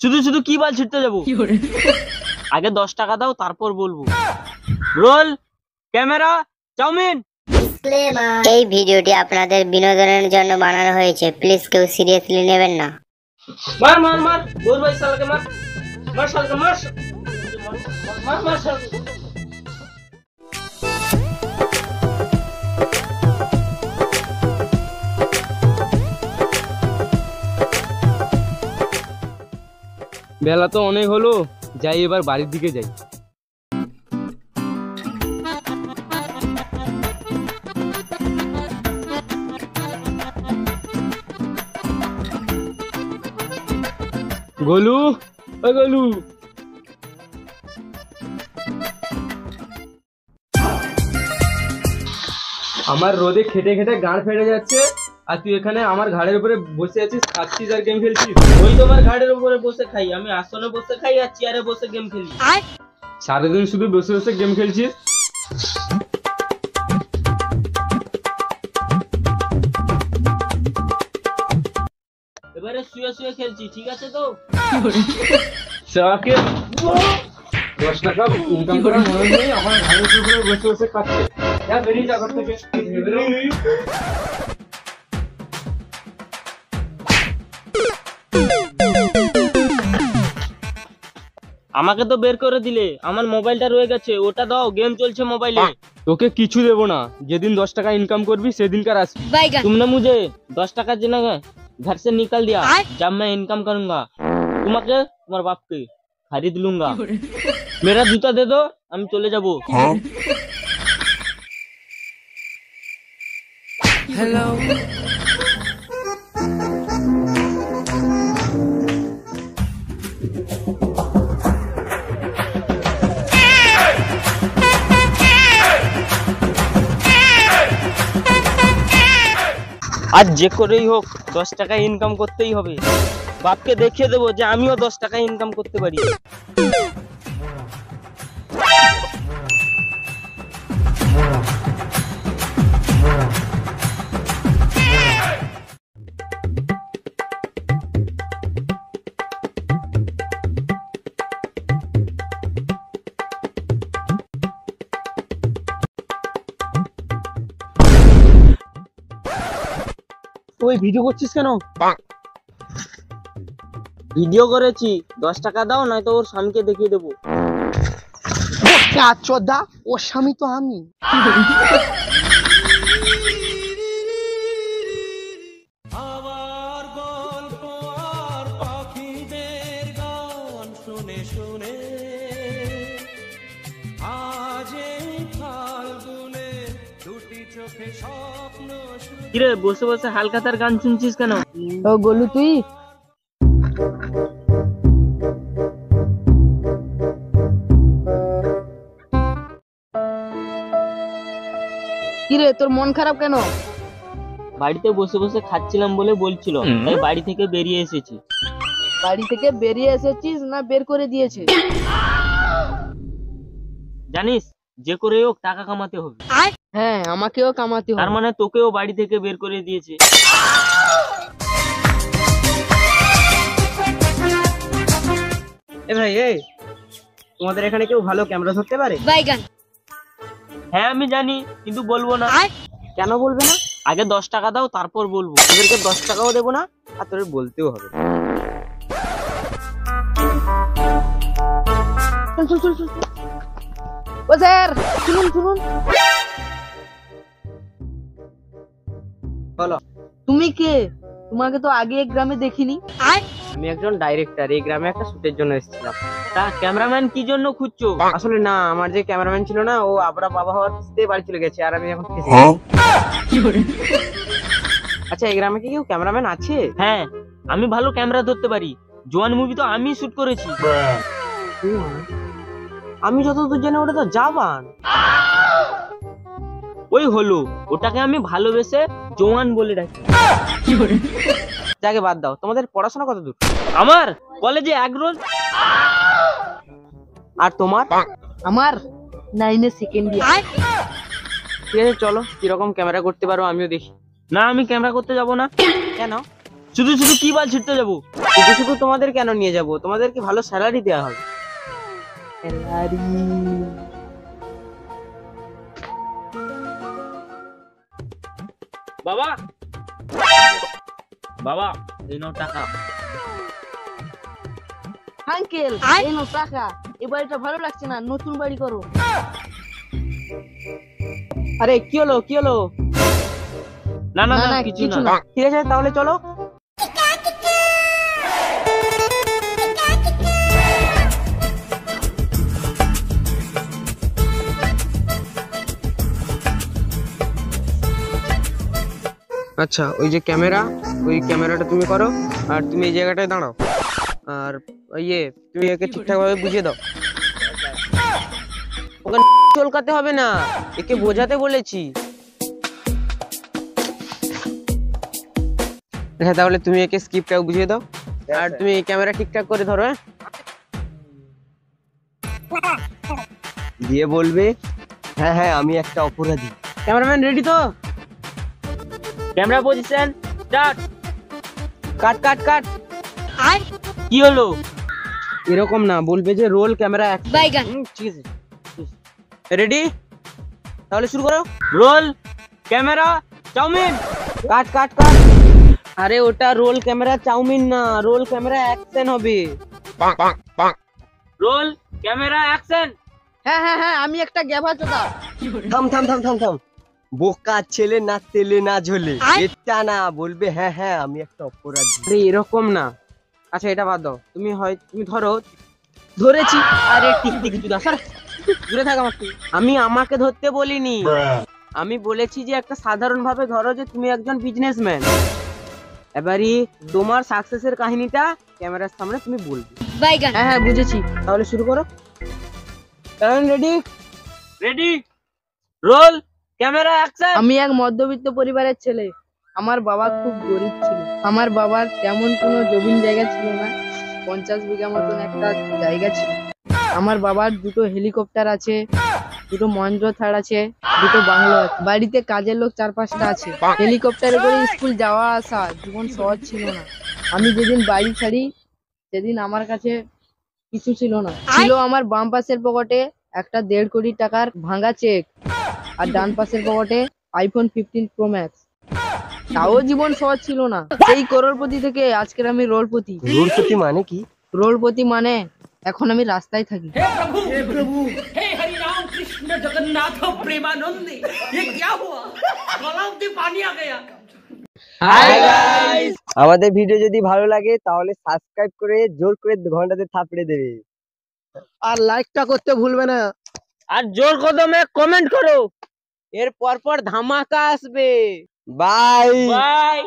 শুধু শুধু কি বাল ছিটতে যাবো? আগে 10 টাকা দাও তারপর বলবো। Roll camera chowmein. এই ভিডিওটি আপনাদের বিনোদনের জন্য বানানো হয়েছে, প্লিজ কেউ সিরিয়াসলি নেবেন না। মার মার মার বোর ভাই শালাকে মার মার শালাকে মার মার মার শালাকে। বেলা তো অনেক হলো, যাই এবার বাড়ির দিকে যাই। গোলু ও গোলু, আমার রোদে খেটে খেটে গাঁড় ফেটে যাচ্ছে, আর তুই এখানে আমার ঘাড়ের উপরে বসে আছিস, খাচ্ছিস আর গেম খেলছিস। ওই তোমার ঘাড়ের উপরে বসে খাই, আমি আসনে বসে খাই আর চেয়ারে বসে গেম খেলি। সারাদিন শুধু বসে বসে গেম খেলছিস। এবারে শুয়ে শুয়ে খেলছি, ঠিক আছে তো? 10 টাকা ইনকাম করার মনে নেই, আমার ঘাড়ের উপরে বসে বসে খাচ্ছে। যা বেরিয়ে যা ঘর থেকে। আমাকে তো বের করে দিলে, আমার মোবাইলটা রয়ে গেছে, ওটা দাও, গেম চলছে মোবাইলে। তোকে কিছু দেবো না, যেদিন 10 টাকা ইনকাম করবি সেদিনকার আসবি। तुमने मुझे 10 টাকা देना घर से निकाल दिया, जब मैं इनकम करूंगा তোমাকে তোমার বাপকে खरीद लूंगा। मेरा जूता दे दो, আমি চলে যাব। हेलो আজ যে করেই হোক 10 টাকা ইনকাম করতেই হবে। বাপকে দেখিয়ে দেবো যে আমিও 10 টাকা ইনকাম করতে পারি। ওই ভিডিও করছিস কেন? ভিডিও করেছি, 10 টাকা দাও, নয়তো ওর স্বামীকে দেখিয়ে দেবো। চোদা, ওর স্বামী তো আমি। কিরে বসে বসে হালখাতার গান শুনছিস কেন? ও গোলু, তুই কিরে, তোর মন খারাপ কেন? বাড়িতে বসে বসে খাচ্ছিলাম বলে বলছিল, তাই বাড়ি থেকে বেরিয়ে এসেছি। বাড়ি থেকে বেরিয়ে এসেছিস না বের করে দিয়েছে? জানিস, যে করে হোক টাকা কামাতে হবে। হ্যাঁ, আমাকেও কামাতে হবে। তার মানে তোকেও বাড়ি থেকে বের করে দিয়েছে। এ ভাই, এই তোমাদের এখানে কেউ ভালো ক্যামেরা ধরতে পারে? হ্যাঁ আমি জানি, কিন্তু বলবো না। কেন বলবে না? আগে 10 টাকা দাও তারপর বলবো। তোদেরকে 10 টাকাও দেবো না, আর তোদের বলতেও হবে না। চল চল চল। ও স্যার, শুনুন শুনুন। বলো। তুমি কে? তোমাকে তো আগে এক গ্রামে দেখিনি। আমি একজন ডাইরেক্টর, এই গ্রামে একটা শুটের জন্য এসেছিলাম। তা ক্যামেরাম্যান কি জন্য খুঁজছো? আসলে না, আমার যে ক্যামেরাম্যান ছিল না, ও আবরা বাবা হওয়ার কিস্তিতে বাড়ি চলে গেছে, আর আমি এখন ফেঁসে গেছি। আচ্ছা, এই গ্রামে কি কেউ ক্যামেরাম্যান আছে? হ্যাঁ, আমি ভালো ক্যামেরা ধরতে পারি। জোয়ান মুভি তো আমি শুট করেছি। আমি যতদূর জানি ওটা তো জাবান। ওই হলো, ওটাকে আমি ভালোবেসে জোয়ান বলে ডাকি। যাকে বাদ দাও, তোমাদের পড়াশোনা কত দূর? আমার কলেজে 1 রোল। আর তোমার? আমার 9 এ সেকেন্ড ইয়ার। ঠিক আছে, চলো, কিরকম ক্যামেরা করতে পারো আমিও দেখি। না, আমি ক্যামেরা করতে যাব না। কেন? শুধু শুধু কি বাল ছিটতে যাবো? শুধু শুধু তোমাদের কেন নিয়ে যাব? তোমাদেরকে ভালো স্যালারি দেওয়া হবে। বাবা, বাবা, এই নাও টাকা। আঙ্কেল এই নাও টাকা। এই বাড়িটা ভালো লাগছে না, নতুন বাড়ি করো। আরে কি হলো, কি হলো? না না না, না, না, কিছু কিছু না। না। ঠিক আছে তাহলে চলো। আচ্ছা, ওই যে ক্যামেরা, ওই ক্যামেরাটা তুমি করো, আর তুমি এই জায়গাটায় দাঁড়াও, আর তুমি একে ঠিকঠাক ভাবে বুঝিয়ে দাও। ওকে চলকাতে হবে না, একে বোঝাতে বলেছি। হ্যাঁ, তাহলে তুমি একে স্ক্রিপ্টটাও বুঝিয়ে দাও, আর তুমি এই ক্যামেরা ঠিকঠাক করে ধরো। হ্যাঁ, দিয়ে বলবে, হ্যাঁ হ্যাঁ আমি একটা অপরাধী। ক্যামেরাম্যান রেডি তো? Camera position start. Cut cut cut. কি হলো? এরকম না, বলবে যে রোল ক্যামেরা বাইগান। ঠিক আছে, রেডি? তাহলে শুরু করো। Roll camera chowmein. Cut cut cut. আরে ওটা রোল ক্যামেরা চাউমিন না, রোল ক্যামেরা অ্যাকশন হবে। Roll camera action. হ্যাঁ হ্যাঁ হ্যাঁ, আমি একটা গ্যাভা চোদা। থাম থাম থাম থাম থাম, বোকা ছেলে, না তেলে না ঝোলে। এটা না, বলবে হ্যাঁ হ্যাঁ আমি একটা অপরাধী। আরে এরকম না। আচ্ছা এটা বাদ দাও, তুমি ধরো। ধরেছি। আরে ঠিক ঠিক চুদা স্যার, দূরে থাক আমার থেকে। আমি আমাকে ধরতে বলিনি, আমি বলেছি যে একটা সাধারণ ভাবে ধরো যে তুমি একজন বিজনেসম্যান। এবারে তোমার সাকসেসের কাহিনীটা ক্যামেরার সামনে তুমি বলবে। বাইগান। হ্যাঁ হ্যাঁ বুঝেছি। তাহলে শুরু করো। Ready? Ready. Role camera action. আমি এক মধ্যবিত্ত পরিবারের ছেলে। আমার বাবা খুব গরিব ছিল। আমার বাবার তেমন কোনো জমিন জায়গা ছিল না। 50 বিঘা মতন একটা জায়গা ছিল। আমার বাবার দুটো হেলিকপ্টার আছে, দুটো মহেন্দ্র থার আছে, দুটো বাংলো আছে। বাড়িতে কাজের লোক 4-5টা আছে। হেলিকপ্টারে করে স্কুল যাওয়া আসা, জীবন সহজ ছিল না। আমি যেদিন বাড়ি ছাড়ি সেদিন আমার কাছে কিছু ছিল না। ছিল আমার বাম পাশের পকেটে একটা 1.5 কোটি টাকার ভাঙা চেক, আর ডান পাশের পকেটে আইফোন 15 প্রো ম্যাক্স। তাও জীবন সহজ ছিল না। এই করোড়পতি থেকে আজকের আমি রোলপতি। রোলপতি মানে কি? রোলপতি মানে এখন আমি রাস্তায় থাকি। আমাদের ভিডিও যদি ভালো লাগে তাহলে সাবস্ক্রাইব করে জোর করে ঘন্টাতে থাপড়ে দেবে, আর লাইকটা করতে ভুলবে না, আর জোর কদমে কমেন্ট করো। এর পর পর ধামাকা আসবে। বাই। বাই।